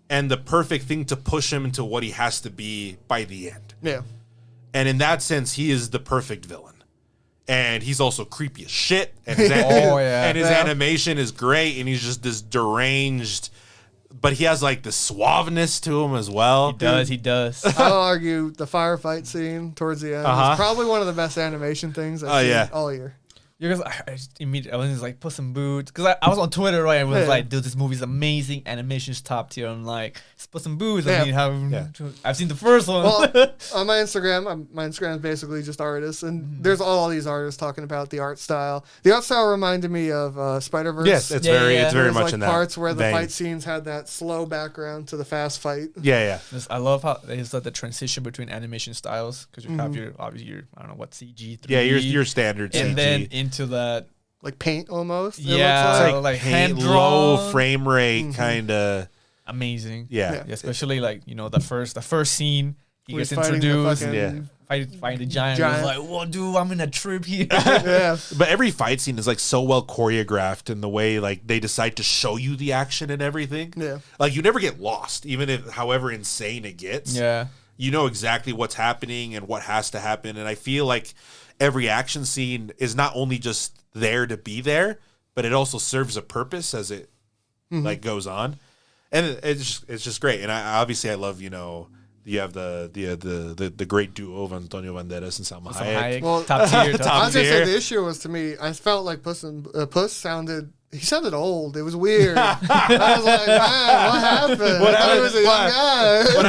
and the perfect thing to push him into what he has to be by the end. Yeah. And in that sense, he is the perfect villain. And he's also creepy as shit. And his, animation is great, and he's just this deranged, but he has like the suaveness to him as well. He does. I'll argue the firefight scene towards the end is probably one of the best animation things I've seen all year. Because I was just like Puss in Boots, because I was on Twitter, right? And was like, dude, this movie's amazing, animation's top tier. I'm like, it's Puss in Boots. I mean, I've seen the first one. Well, on my Instagram is basically just artists, and there's all these artists talking about the art style. The art style reminded me of Spider-Verse. Yes, it's very much like in that parts where the vein. fight scenes had that slow background to the fast fight. Yeah. I love how it's like the transition between animation styles, because you have your I don't know what, CG, 3D. Yeah, your standard CG. And then into that, like paint almost. Yeah, it's like hand low frame rate kind of amazing. Yeah. Especially like the first scene he gets fighting introduced. fighting the giant. He's like, "Whoa, dude, I'm in a trip here." Yeah. But every fight scene is like so well choreographed in the way like they decide to show you the action and everything. Yeah. Like you never get lost, even if however insane it gets. Yeah. You know exactly what's happening and what has to happen. And I feel like every action scene is not only just there to be there, but it also serves a purpose as it like goes on. And it's just great. And I love, you have the great duo of Antonio Banderas and Salma Hayek. Well, top tier. I was gonna say the issue was, to me, I felt like Puss sounded old. It was weird. I was like, man, what happened? What I thought happened? he was a young guy. What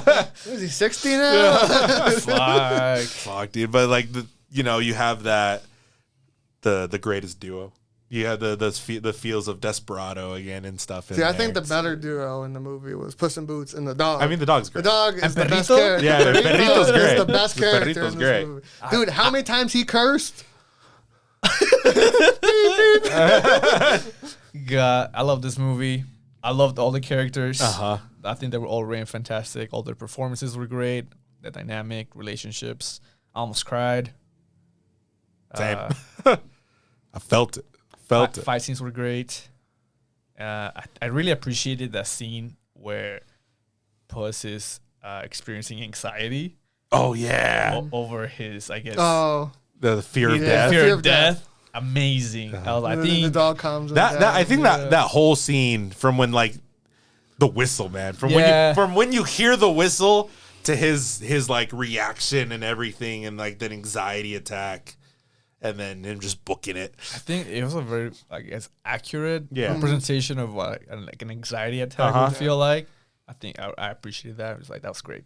happened? Is he 60 now? Fuck, dude. But like you have that the greatest duo. You have the feels of Desperado again and stuff. See, I think the better duo in the movie was Puss in Boots and the dog. I mean, the dog's great. The dog is the Perrito? best character. Yeah, Perrito's great. Is the best character Perrito's in great. this movie. Dude, how many times he cursed? God, I love this movie. I loved all the characters. Uh-huh. I think they were all ran fantastic. All their performances were great. The dynamic relationships. I almost cried. Same. I felt it. Fight scenes were great. I really appreciated that scene where Puss is experiencing anxiety. Oh yeah. Over his, I guess. Oh, The fear of death. Fear of death. Amazing. I think the dog comes. That I think that whole scene from when like the whistle, man, from when you hear the whistle to his like reaction and everything, and like that anxiety attack, and then him just booking it. I think it was a very, I guess, accurate representation of what like an anxiety attack would feel like. I think I appreciated that. It was like, that was great.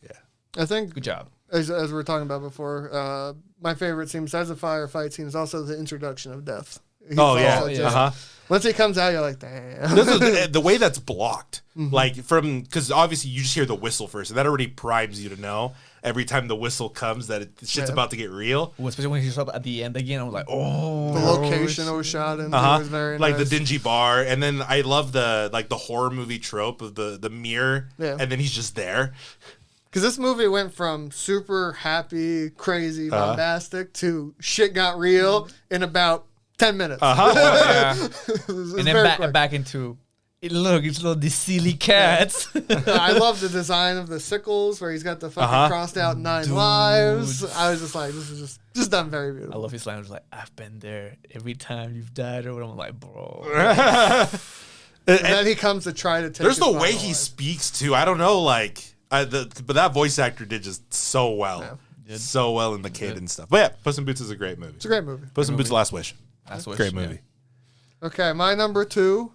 I think good job. As we were talking about before, my favorite scene besides the firefight scene is also the introduction of death. Once he comes out, you're like, damn. The way that's blocked, like because obviously you just hear the whistle first, and that already primes you to know every time the whistle comes that shit's about to get real. Well, especially when he's up at the end again, I'm like, oh. The location it was shot in was very like nice. the dingy bar, and then I love the horror movie trope of the mirror, and then he's just there. Because this movie went from super happy, crazy, bombastic to shit got real in about 10 minutes. And then back into, look, it's these silly cats. I love the design of the sickles where he's got the fucking crossed out 9 lives. I was just like, this is just done very beautiful. I love his line. I was like, I've been there every time you've died or whatever. I'm like, bro. And then he comes to try to take There's the way he speaks too. I don't know, like, but that voice actor did just so well. So well in the kid and stuff. But yeah, Puss in Boots is a great movie. It's a great movie. Puss in Boots Last Wish. Great movie. Yeah. Okay, my number 2,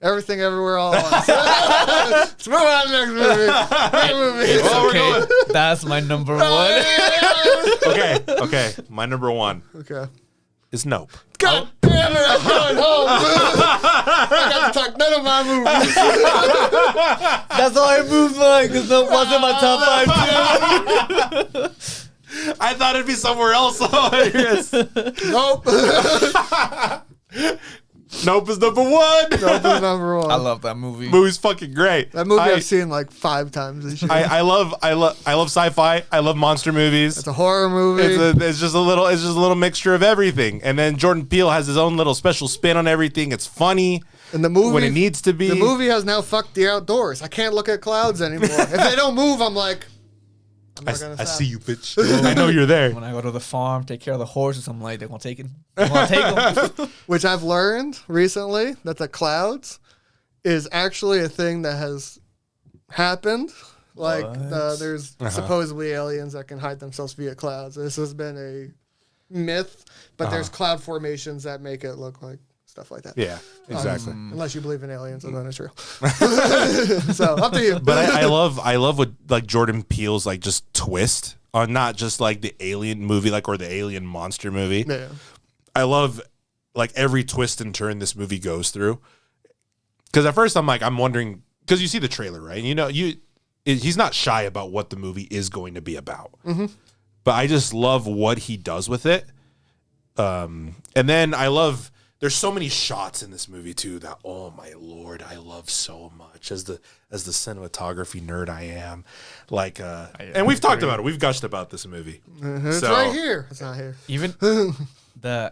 Everything Everywhere All at Once. Let's move on to the next movie. Great movie. It's okay. That's my number 1. Okay. My number 1. Okay. Is Nope. God damn it, I'm going home. I got to talk none of my movies. That's why I moved mine, because Nope wasn't my top 5 too. I thought it'd be somewhere else. Nope. Nope is number 1. Nope is number 1. I love that movie. Movie's fucking great. That movie I've seen like 5 times this year. I love sci-fi. I love monster movies. It's a horror movie. It's just a little mixture of everything. And then Jordan Peele has his own little special spin on everything. It's funny. And the movie, when it needs to be. The movie has now fucked the outdoors. I can't look at clouds anymore. If they don't move, I'm like, I see you, bitch. I know you're there. When I go to the farm, take care of the horses, I'm like, they're going to take it. They want to take them. Which I've learned recently that the clouds is actually a thing that has happened. Like, there's supposedly aliens that can hide themselves via clouds. This has been a myth, but there's cloud formations that make it look like stuff like that. Yeah, exactly. Unless you believe in aliens, and then it's real. So up to you. But I love what like Jordan Peele's like just twist on not just like the alien movie or the alien monster movie. Yeah. I love like every twist and turn this movie goes through. Because at first I'm wondering, because you see the trailer, right? He's not shy about what the movie is going to be about. Mm-hmm. But I just love what he does with it. And then I love. There's so many shots in this movie too that, oh my Lord, I love so much as the cinematography nerd I am. Like, and we've talked about it. We've gushed about this movie. It's right here. It's not here. Even the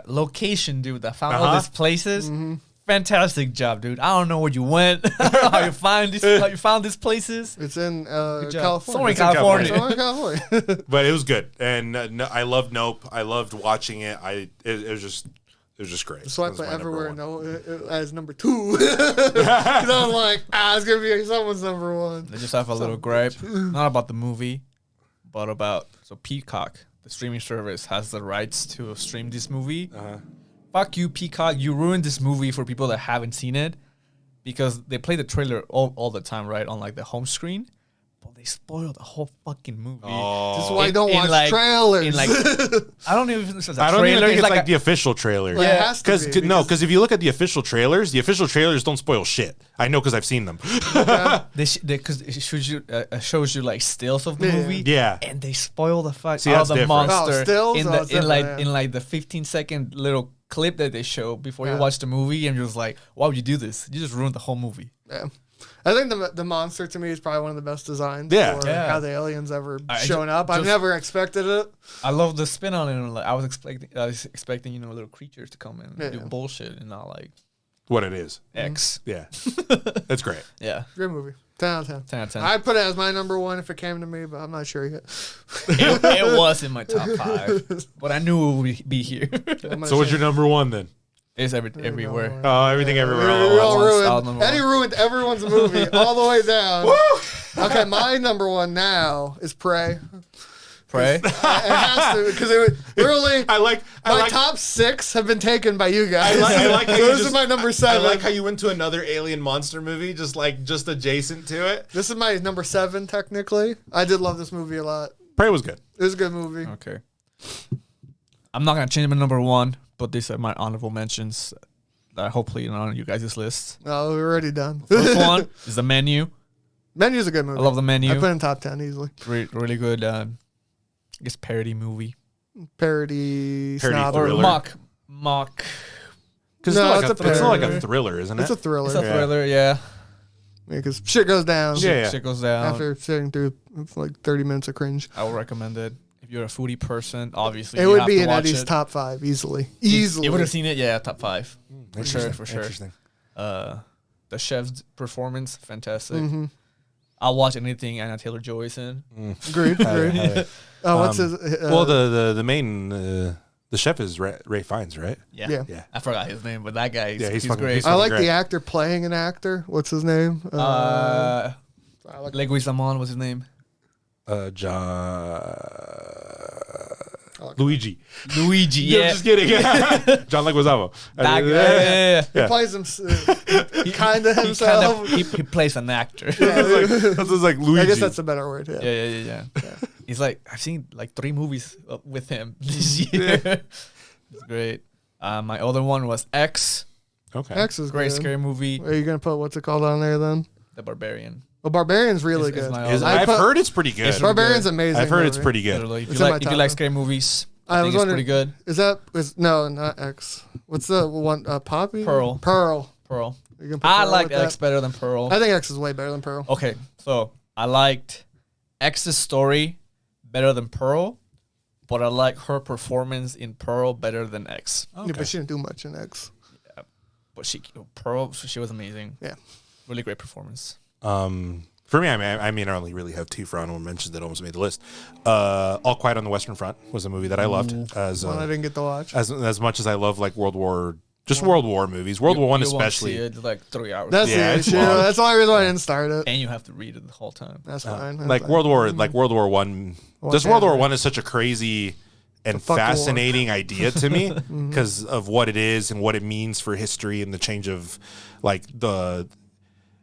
location, dude, that found all these places. Mm-hmm. Fantastic job, dude. I don't know where you went, how you found these places. It's in California. Somewhere in California. But it was good, and I loved Nope. I loved watching it. It was just great. So I put Everywhere as number 2. Because I was like, it's going to be someone's number 1. They just have a little gripe, not about the movie, but about, Peacock, the streaming service, has the rights to stream this movie. Fuck you, Peacock. You ruined this movie for people that haven't seen it, because they play the trailer all the time, right, on like the home screen. But they spoiled the whole fucking movie. Oh. This is why I don't watch trailers. I don't even think it's a trailer. I don't even think it's like the official trailer. Well, it has to be. Because if you look at the official trailers don't spoil shit. I know because I've seen them. Because it shows you like stills of the movie. Yeah. And they spoil the fuck out of the monster in the 15-second little clip that they show before you watch the movie, and you're just like, why would you do this? You just ruined the whole movie. Yeah. I think the monster to me is probably one of the best designs for how the aliens ever shown up. I've never expected it. I love the spin on it. Like, I was expecting little creatures to come in and do bullshit and not like what it is. X. Yeah. That's great. Yeah. Great movie. 10 out of 10. 10 out of 10. I'd put it as my number 1 if it came to me, but I'm not sure yet. It was in my top 5, but I knew it would be here. So what's your number 1 then? It's everywhere. Oh, Everything Everywhere. Eddie ruined everyone's movie all the way down. Okay, my number 1 now is Prey. Prey? It has to, because it really. My top 6 have been taken by you guys. I like how this is my number 7. I like how you went to another alien monster movie, just adjacent to it. This is my number 7, technically. I did love this movie a lot. Prey was good. It was a good movie. Okay. I'm not gonna change my number 1, but these are my honorable mentions. That hopefully not on you guys' list. Oh, we're already done. First one is The Menu. Menu's a good movie. I love The Menu. I put it in top 10 easily. Really good. I guess parody movie. Parody snob. thriller. Or mock. Because it's not like a thriller, isn't it? It's a thriller. It's a thriller, yeah. Because shit goes down. Shit goes down. After sitting through like 30 minutes of cringe. I would recommend it. If you're a foodie person, obviously it you would have be to in watch Eddie's it. top 5 easily. You would have seen it, yeah, top 5. For sure. Interesting. The chef's performance, fantastic. Mm-hmm. I'll watch anything Anna Taylor-Joy is in. Agreed. What's his? Well, the main the chef is Ray Fiennes, right? Yeah. I forgot his name, but that guy, he's great. I like the actor playing an actor. What's his name? Leguizamon was his name. Luigi, yeah. Just kidding. John Leguizamo. Yeah. He plays him kind of himself. He plays an actor. That's like Luigi. I guess that's a better word. Yeah. He's like, I've seen like 3 movies with him this year. It's great. My other one was X. Okay. X is great, good. scary movie. Are you gonna put what's it called on there then? The Barbarian. Well, Barbarian's really good. I've heard it's pretty good. Barbarian's amazing. I've heard it's pretty good. If you like scary movies, I think it's pretty good. No, not X. What's the one? Poppy? Pearl. I like X better than Pearl. I think X is way better than Pearl. Okay, so I liked X's story better than Pearl, but I like her performance in Pearl better than X. Okay. Yeah, but she didn't do much in X. Yeah, but she was amazing. Yeah, really great performance. For me, I only really have 2 for honorable mentions that almost made the list. All Quiet on the Western Front was a movie that I loved. As one I didn't get to watch. As much as I love like World War movies, World War I especially. Won't see it, like 3 hours. That's the issue. That's the only reason I didn't start it. And you have to read it the whole time. That's fine. Like World War One. This World War I is such a crazy and fascinating idea to me because of what it is and what it means for history and the change of like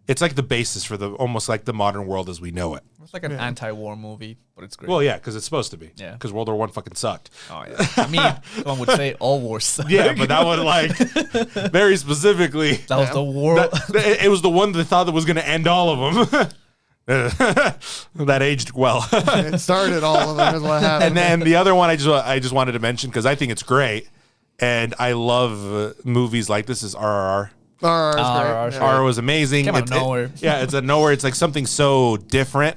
it's like the basis for almost like the modern world as we know it. It's like an anti-war movie, but it's great. Well, yeah, because it's supposed to be. Yeah. Because World War I fucking sucked. Oh, yeah. I mean, one would say all wars suck. Yeah, but that one, like, very specifically. That was the war. It was the one that thought that was going to end all of them. That aged well. It started all of them is what happened. And then the other one I just wanted to mention because I think it's great. And I love movies like this is RRR. RRR was amazing. Came out of nowhere. It's a nowhere. It's like something so different,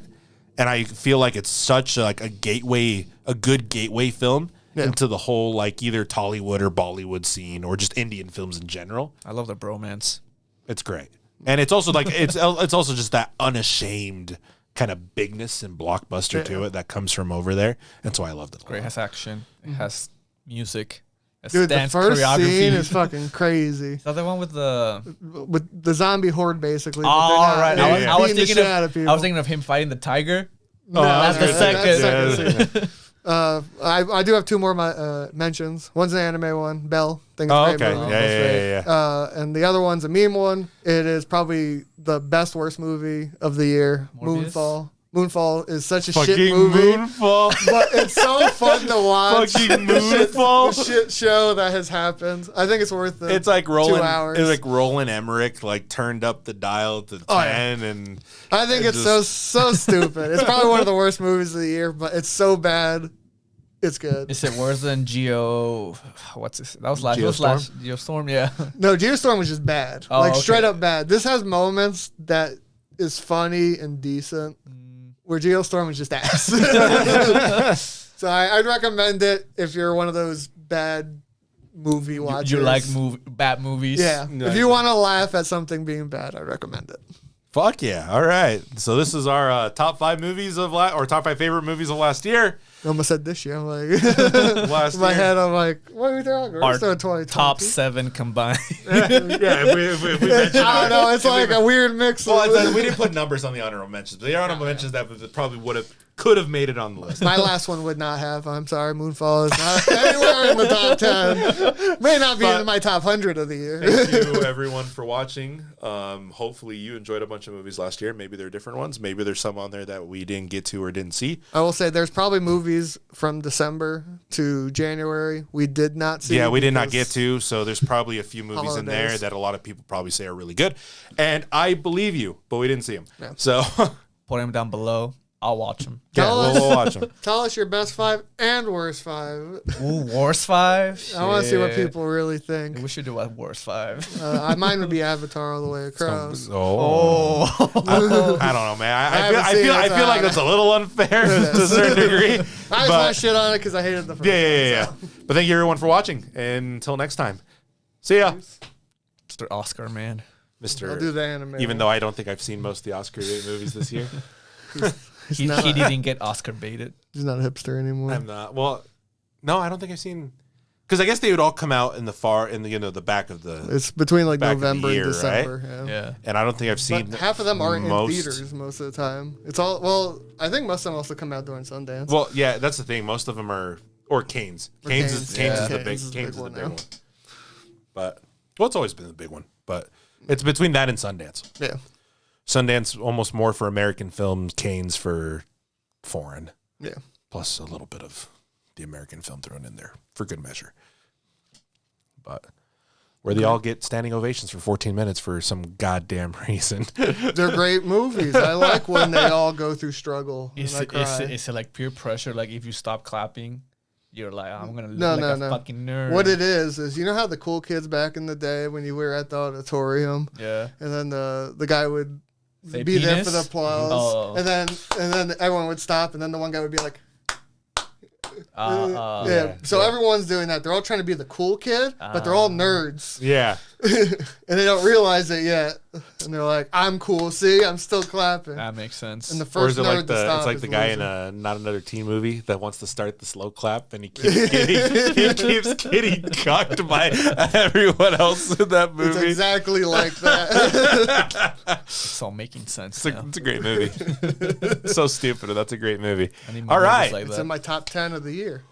and I feel like it's such like a good gateway film into the whole like either Tollywood or Bollywood scene or just Indian films in general. I love the bromance. It's great, and it's also like it's also just that unashamed kind of bigness and blockbuster to it that comes from over there, and so I loved it. Great, it has action, it has music. Dude, the first scene is fucking crazy. Is that the one with the zombie horde, basically? Oh, right. I was thinking of him fighting the tiger. No, that's the second scene. I do have 2 more mentions. One's an anime one, Belle. Think it's great movie. Yeah. And the other one's a meme one. It is probably the best worst movie of the year. Moonfall. Moonfall is such a fucking shit movie. Moonfall. But it's so fun to watch. Fucking Moonfall. The shit show that has happened. I think it's worth it. It's like Roland. 2 hours. It's like Roland Emmerich like turned up the dial to 10 and I think it's so stupid. It's probably one of the worst movies of the year, but it's so bad. It's good. Is it worse than what's this? That was last. Geostorm, yeah. No, Geostorm was just bad. Straight up bad. This has moments that is funny and decent. Where Geostorm is just ass. So I'd recommend it if you're one of those bad movie watchers. You like bad movies? Yeah. No, if you want to laugh at something being bad, I'd recommend it. Fuck yeah. All right. So this is our top 5 movies of top 5 favorite movies of last year. I almost said this year. I'm like, last in my year. head, I'm like, what are we talking about? Our We're still in 2020. top 7 combined. If we mentioned I don't know. It's like a weird mix. Well, we didn't put numbers on the honorable mentions, but the honorable mentions that probably would have could have made it on the list. My last one would not have. I'm sorry, Moonfall is not anywhere in the top 10. May not be in my top 100 of the year. Thank you, everyone, for watching. Hopefully, you enjoyed a bunch of movies last year. Maybe there are different ones. Maybe there's some on there that we didn't get to or didn't see. I will say there's probably movies from December to January we did not see. Yeah, we did not get to. So there's probably a few movies in there that a lot of people probably say are really good. And I believe you, but we didn't see them. Yeah. So put them down below. I'll watch them. Yeah, we'll watch them. Tell us your best 5 and worst 5. Ooh, worst 5? I want to see what people really think. We should do a worst 5. Mine would be Avatar all the way across. I don't know, man. I feel like that's a little unfair to a certain degree. I just want to shit on it because I hated the first one. Yeah. But thank you, everyone, for watching. And until next time. See ya. Mr. Oscar, man. I'll do the anime. Even though I don't think I've seen most of the Oscar movies this year. He didn't get Oscar baited. He's not a hipster anymore. I'm not. Well, no, I don't think I've seen. Because I guess they would all come out in the back of the. It's between like November and December. Right? Yeah. And I don't think I've seen. But half of them aren't in theaters most of the time. It's all. Well, I think most of them also come out during Sundance. Well, yeah, that's the thing. Most of them are Canes. Canes is the big one. But it's always been the big one. But it's between that and Sundance. Yeah. Sundance almost more for American films, Canes for foreign. Yeah. Plus a little bit of the American film thrown in there for good measure. But where they all get standing ovations for 14 minutes for some goddamn reason. They're great movies. I like when they all go through struggle. Is it like peer pressure? Like if you stop clapping, you're like, I'm going to look like a fucking nerd. What it is you know how the cool kids back in the day when you were at the auditorium? Yeah. And then the guy would say be penis? there for the applause. Oh. And then everyone would stop and then the one guy would be like, yeah. So everyone's doing that. They're all trying to be the cool kid, but they're all nerds. Yeah. And they don't realize it yet. And they're like, I'm cool. See, I'm still clapping. That makes sense. And the first nerd like to stop it's like the guy in a Not Another Teen movie that wants to start the slow clap and he keeps getting cocked by everyone else in that movie. It's exactly like that. It's all making sense. It's a great movie. So stupid, but that's a great movie. All right. Like it's in my top 10 of the year.